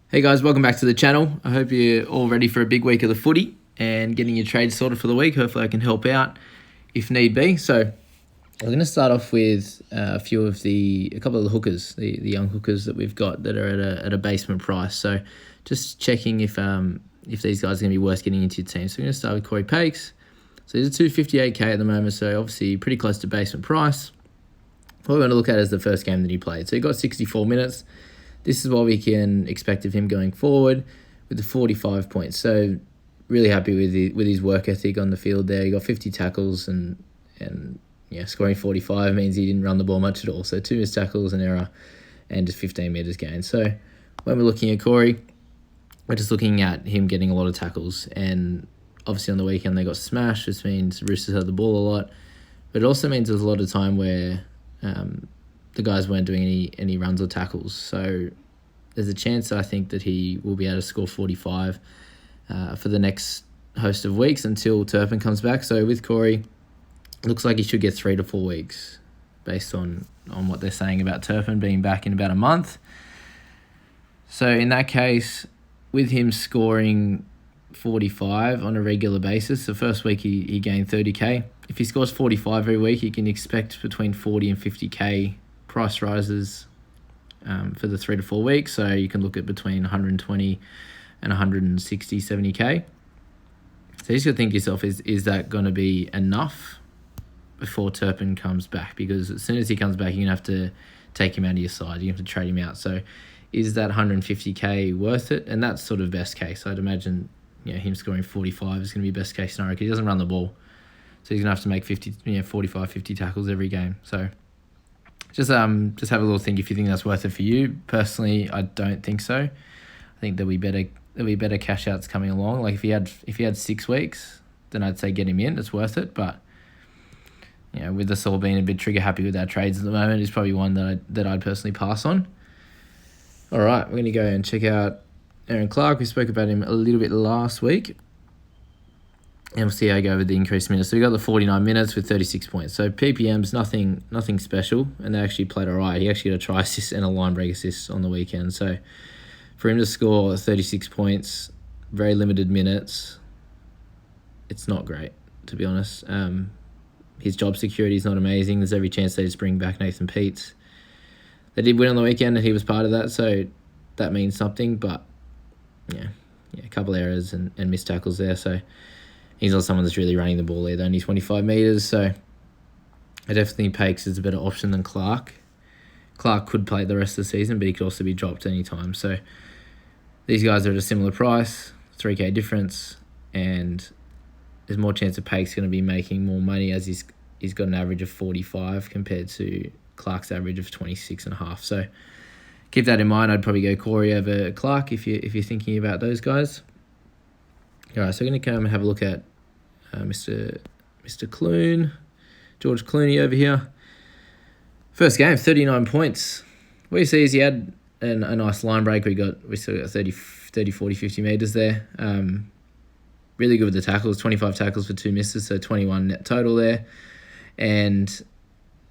Hey guys, welcome back to the channel. I hope you're all ready for a big week of the footy and getting your trades sorted for the week. Hopefully I can help out if need be. So we're going to start off with a couple of the hookers, the young hookers that we've got that are at a basement price. So just checking if these guys are going to be worth getting into your team. So we're going to start with Corey Paix. So he's a 258k at the moment, so obviously pretty close to basement price. What we're going to look at is the first game that he played. So he got 64 minutes. This is what we can expect of him going forward with the 45 points. So really happy with his work ethic on the field there. He got 50 tackles and scoring 45 means he didn't run the ball much at all. So 2 missed tackles, an error, and just 15 metres gained. So when we're looking at Corey, we're just looking at him getting a lot of tackles. And obviously on the weekend they got smashed, which means Roosters had the ball a lot. But it also means there's a lot of time where the guys weren't doing any runs or tackles. So there's a chance, I think, that he will be able to score 45 for the next host of weeks until Turpin comes back. So with Corey, looks like he should get 3 to 4 weeks based on what they're saying about Turpin being back in about a month. So in that case, with him scoring 45 on a regular basis, the first week he gained 30k. If he scores 45 every week, you can expect between 40 and 50k price rises for the 3 to 4 weeks. So you can look at between 120 and 160, 70k. So you just got to think to yourself, is that going to be enough before Turpin comes back? Because as soon as he comes back, you're going to have to take him out of your side. You have to trade him out. So is that 150k worth it? And that's sort of best case. I'd imagine him scoring 45 is going to be best case scenario because he doesn't run the ball. So he's going to have to make 45, 50 tackles every game. So just have a little think if you think that's worth it for you. Personally, I don't think so. I think there'll be better cash outs coming along. Like if he had 6 weeks, then I'd say get him in. It's worth it. But with us all being a bit trigger happy with our trades at the moment, is probably one that I'd personally pass on. All right, we're going to go and check out Aaron Clark. We spoke about him a little bit last week. And we'll see how I go with the increased minutes. So we got the 49 minutes with 36 points. So PPM's nothing special, and they actually played all right. He actually got a try assist and a line break assist on the weekend. So for him to score 36 points, very limited minutes, it's not great, to be honest. His job security is not amazing. There's every chance they just bring back Nathan Peats. They did win on the weekend, and he was part of that, so that means something. But yeah, a couple errors and missed tackles there. So he's not someone that's really running the ball either, only 25 metres. So I definitely think Paix is a better option than Clark. Clark could play the rest of the season, but he could also be dropped any time. So these guys are at a similar price, 3k difference, and there's more chance of Paix going to be making more money as he's got an average of 45 compared to Clark's average of 26.5. So keep that in mind. I'd probably go Corey over Clark if you're thinking about those guys. All right, so we're going to come and have a look at Mr. Clooney, George Clooney over here. First game, 39 points. What you see is he had a nice line break. We still got 30, 40, 50 metres there. Really good with the tackles, 25 tackles for 2 misses, so 21 net total there. And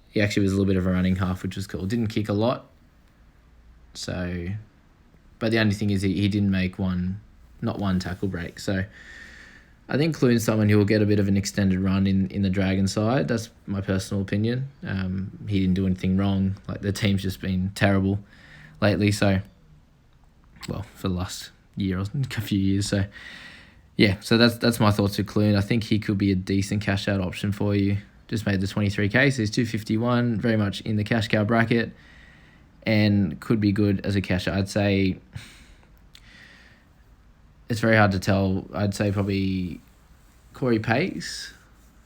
he actually was a little bit of a running half, which was cool. Didn't kick a lot. So, but the only thing is he didn't make not one tackle break. So I think Clooney's someone who will get a bit of an extended run in the Dragon side. That's my personal opinion. He didn't do anything wrong. Like the team's just been terrible lately. So, well, for the last year or a few years. So yeah, so that's my thoughts with Clooney. I think he could be a decent cash out option for you. Just made the 23k, so he's 251, very much in the cash cow bracket, and could be good as a cash out. I'd say it's very hard to tell. I'd say probably Corey Paix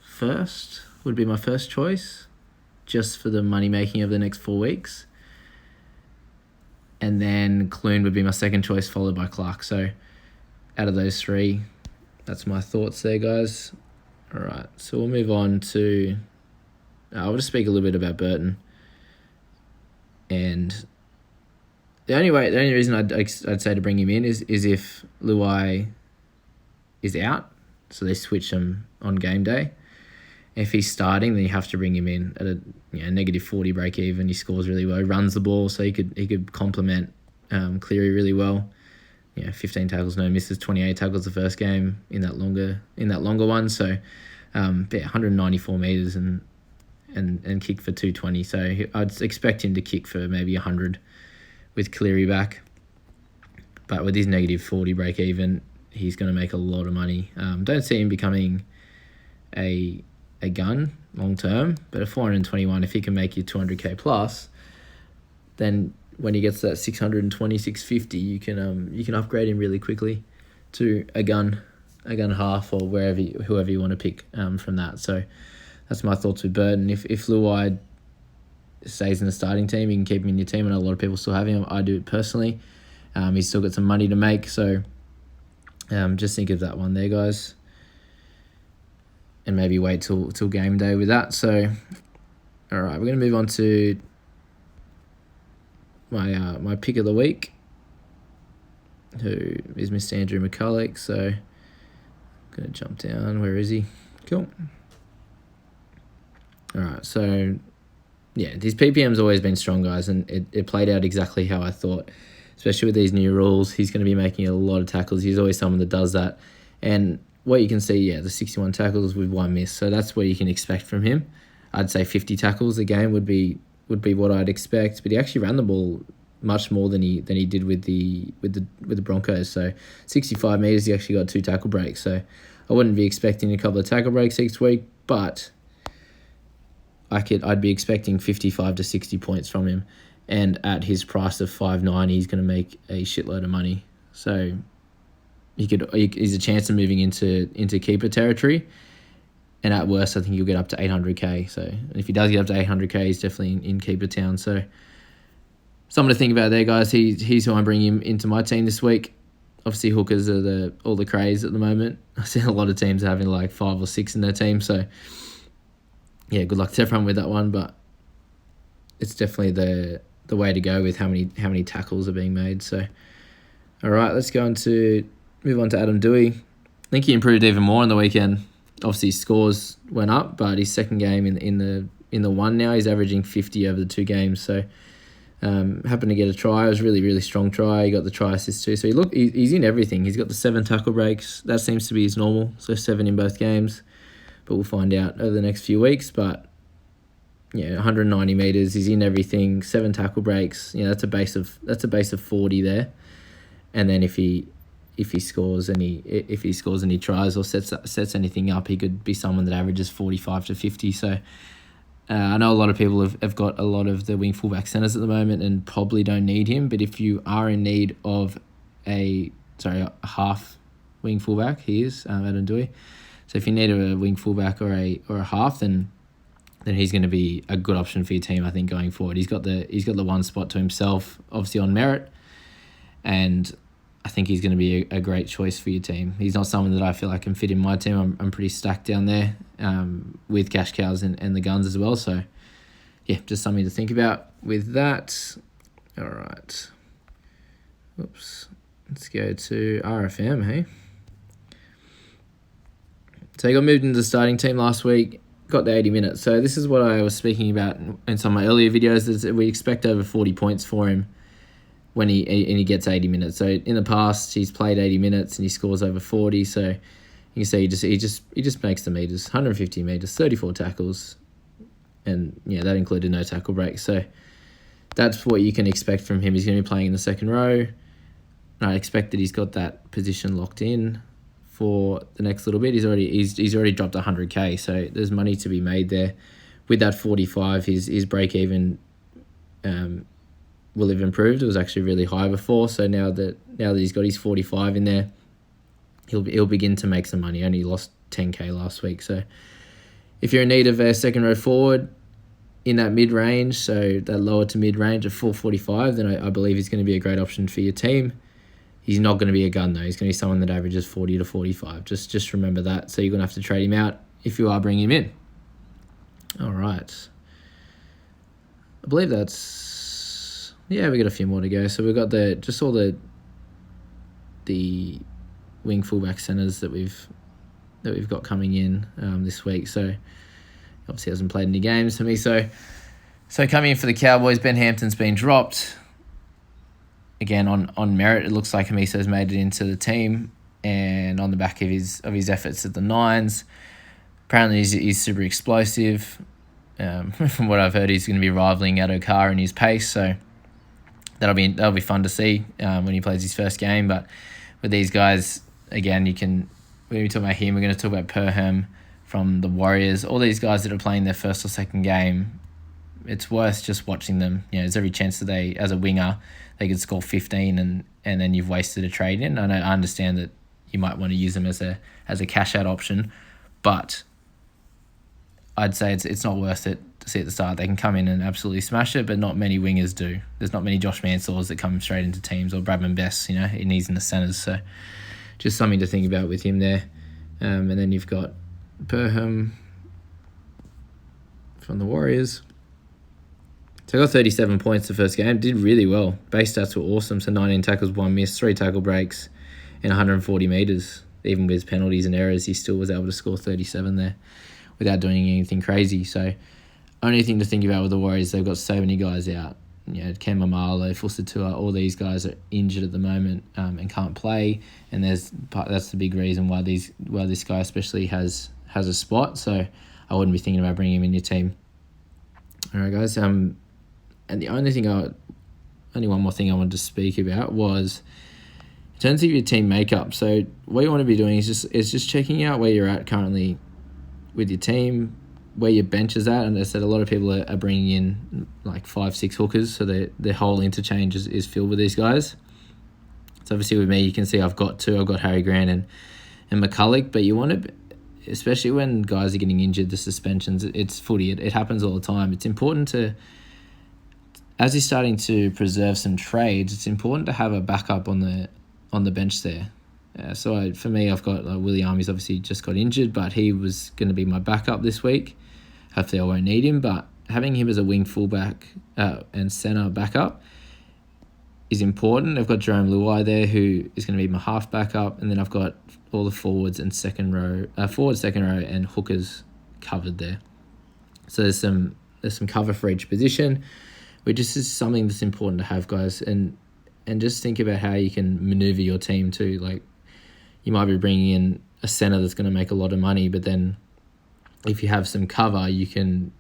first would be my first choice, just for the money making of the next 4 weeks. And then Clooney would be my second choice, followed by Clark. So out of those 3, that's my thoughts there, guys. All right, so we'll move on to... I'll just speak a little bit about Burton. And the only reason I'd say to bring him in is if Doueihi is out, so they switch him on game day. If he's starting, then you have to bring him in at a negative 40 break even. He scores really well. He runs the ball, so he could complement Cleary really well. 15 tackles, no misses, 28 tackles the first game in that longer one. So 194 meters and kick for 220. So I'd expect him to kick for maybe 100 with Cleary back. But with his negative 40 break even, he's going to make a lot of money. Don't see him becoming a gun long term, but at 421, if he can make you 200k plus, then when he gets that 620, 650, you can upgrade him really quickly to a gun half, or whoever you want to pick from that. So that's my thoughts with Burton. If Doueihi stays in the starting team, you can keep him in your team. I know a lot of people still have him. I do it personally. He's still got some money to make, so just think of that one there, guys. And maybe wait till game day with that. So, all right, we're going to move on to my pick of the week, who is Mr. Andrew McCulloch. So, I'm going to jump down. Where is he? Cool. All right, so, yeah, his PPM's always been strong, guys, and it played out exactly how I thought. Especially with these new rules, he's going to be making a lot of tackles. He's always someone that does that. And what you can see, the 61 tackles with 1 miss. So that's what you can expect from him. I'd say 50 tackles a game would be what I'd expect. But he actually ran the ball much more than he did with the Broncos. So 65 meters, he actually got 2 tackle breaks. So I wouldn't be expecting a couple of tackle breaks each week, but I'd be expecting 55 to 60 points from him. And at his price of $5.90, he's going to make a shitload of money. So he's a chance of moving into keeper territory. And at worst, I think he'll get up to 800k. So if he does get up to 800k, he's definitely in keeper town. So something to think about there, guys. He's who I'm bringing into my team this week. Obviously, hookers are all the craze at the moment. I've seen a lot of teams having like 5 or 6 in their team. So yeah, good luck to everyone with that one. But it's definitely the way to go with how many tackles are being made. So, all right, let's move on to Adam Doueihi. I think he improved even more on the weekend. Obviously, his scores went up, but his second game in the one now, he's averaging 50 over the 2 games. So, happened to get a try. It was a really, really strong try. He got the try assist too. So he's in everything. He's got the 7 tackle breaks. That seems to be his normal. So 7 in both games. But we'll find out over the next few weeks. But 190 meters. He's in everything. 7 tackle breaks. That's a base of 40 there. And then if he scores any tries or sets anything up, he could be someone that averages 45 to 50. So I know a lot of people have got a lot of the wing fullback centers at the moment and probably don't need him. But if you are in need of a half wing fullback, he is Adam Doueihi. So if you need a wing fullback or a half, then he's going to be a good option for your team, I think, going forward. He's got the one spot to himself, obviously on merit, and I think he's going to be a great choice for your team. He's not someone that I feel like can fit in my team. I'm pretty stacked down there with cash cows and the guns as well. So, yeah, just something to think about with that. All right. Oops. Let's go to RFM, hey? So he got moved into the starting team last week. Got the 80 minutes. So this is what I was speaking about in some of my earlier videos, is that we expect over 40 points for him when he gets 80 minutes. So in the past, he's played 80 minutes and he scores over 40. So you can see he just makes the meters, 150 meters, 34 tackles, and that included no tackle breaks. So that's what you can expect from him. He's going to be playing in the second row. And I expect that he's got that position locked in for the next little bit. He's already dropped 100k, so there's money to be made there. With that 45, his break even will have improved. It was actually really high before, so now that he's got his 45 in there, he'll begin to make some money. Only lost 10k last week, so if you're in need of a second row forward in that mid range, so that lower to mid range of 445, then I believe he's going to be a great option for your team. He's not going to be a gun, though. He's going to be someone that averages 40 to 45. Just remember that. So you're going to have to trade him out if you are bringing him in. All right. I believe that's... Yeah, we got a few more to go. So we've got all the wing fullback centers that we've got coming in this week. So obviously hasn't played any games for me. So coming in for the Cowboys, Ben Hampton's been dropped. again, on merit, it looks like Hamiso's made it into the team, and on the back of his efforts at the Nines. Apparently, he's super explosive. From what I've heard, he's going to be rivaling Adokar in his pace, so that'll be fun to see when he plays his first game. But with these guys, again, when we talk about him, we're going to talk about Perham from the Warriors. All these guys that are playing their first or second game, it's worth just watching them. There's every chance that they, as a winger, they could score 15 and then you've wasted a trade in. I understand that you might want to use them as a cash out option, but I'd say it's not worth it to see at the start. They can come in and absolutely smash it, but not many wingers do. There's not many Josh Mansours that come straight into teams, or Bradman Best, he's in the centres. So just something to think about with him there. And then you've got Perham from the Warriors. So I got 37 points the first game. Did really well. Base stats were awesome. So 19 tackles, 1 miss, 3 tackle breaks, and 140 metres. Even with penalties and errors, he still was able to score 37 there without doing anything crazy. So only thing to think about with the Warriors, they've got so many guys out. Ken Mamalo, Fusatua, all these guys are injured at the moment and can't play. And that's the big reason why this guy especially has a spot. So I wouldn't be thinking about bringing him in your team. All right, guys. And the only one more thing I wanted to speak about was in terms of your team makeup. So what you want to be doing is just checking out where you're at currently with your team, where your bench is at. And as I said, a lot of people are bringing in like 5-6 hookers, so their whole interchange is filled with these guys. So obviously with me, you can see I've got 2. I've got Harry Grant and McCulloch, but you want to, especially when guys are getting injured, the suspensions, it's footy. It happens all the time. It's important to, as you're starting to preserve some trades, it's important to have a backup on the bench there. For me, I've got Willie Army's obviously just got injured, but he was going to be my backup this week. Hopefully I won't need him, but having him as a wing fullback and centre backup is important. I've got Jerome Doueihi there, who is going to be my half backup, and then I've got all the forward, second row, and hookers covered there. So there's some cover for each position, which is something that's important to have, guys, and just think about how you can maneuver your team too. Like, you might be bringing in a centre that's going to make a lot of money, but then if you have some cover, you could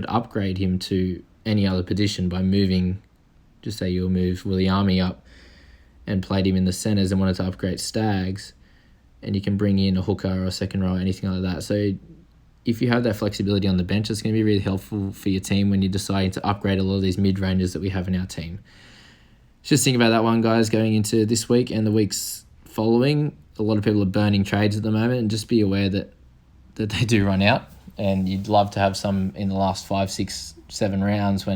upgrade him to any other position by moving. Just say you'll move Willie Army up and played him in the centres and wanted to upgrade Stags, and you can bring in a hooker or a second row or anything like that. So if you have that flexibility on the bench, it's going to be really helpful for your team when you're deciding to upgrade a lot of these mid-rangers that we have in our team. Just think about that one, guys, going into this week and the weeks following. A lot of people are burning trades at the moment, and just be aware that they do run out, and you'd love to have some in the last 5, 6, 7 rounds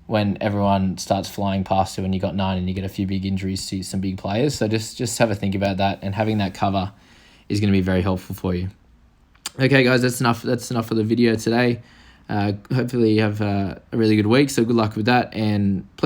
when everyone starts flying past you and you got 9 and you get a few big injuries to some big players. So just have a think about that, and having that cover is going to be very helpful for you. Okay, guys, that's enough for the video today. Hopefully you have a really good week, so good luck with that, and please